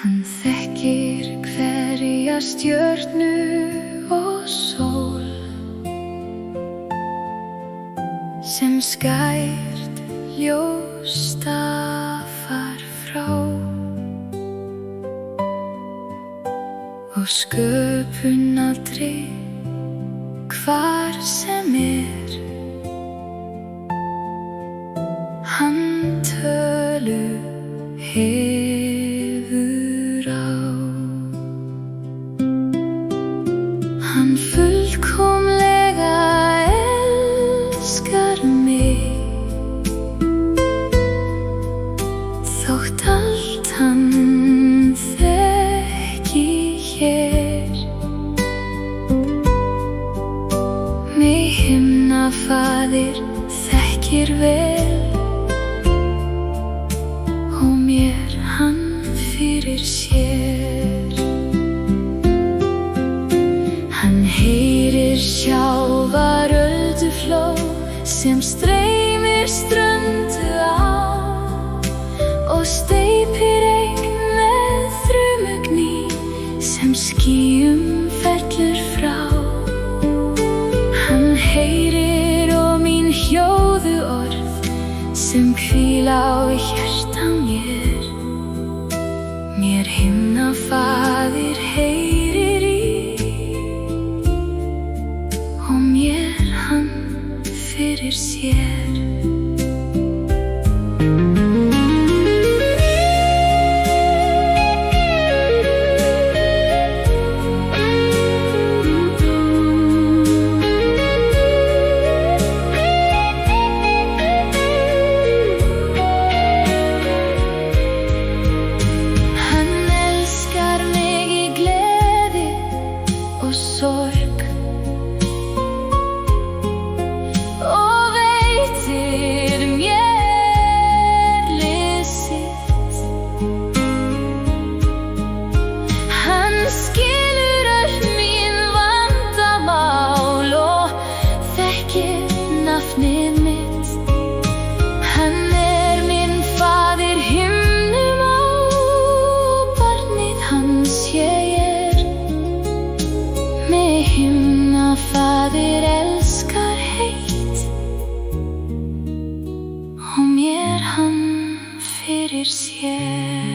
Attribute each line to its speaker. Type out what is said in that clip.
Speaker 1: Hann þekkir hverja stjörnu og sól sem skært ljós stafar frá og sköpunardri hvar sem hann tölu hefur á. Hann fullkomlega elskar mig þótt allt hann þekki hér. Mig himnafaðir þekkir vel og mér hann fyrir sér. Hann heyrir sjálfar ölduflóð sem streymir ströndu á og steypir eign með þrumugni sem skýjum fellur frá. Hann heyrir og mín hljóðu orð sem hvíla á hjarta mér. Mér himnafaðir heyrir í og mér hann fyrir sér. Sorg og veitir mér lið sitt. Hann skilur öll mín vandamál og þekkir nafnið mitt. Hann minn faðir himnum á, barnið hans ég Mig himnafaðir elskar heitt og mér hann fyrir sér.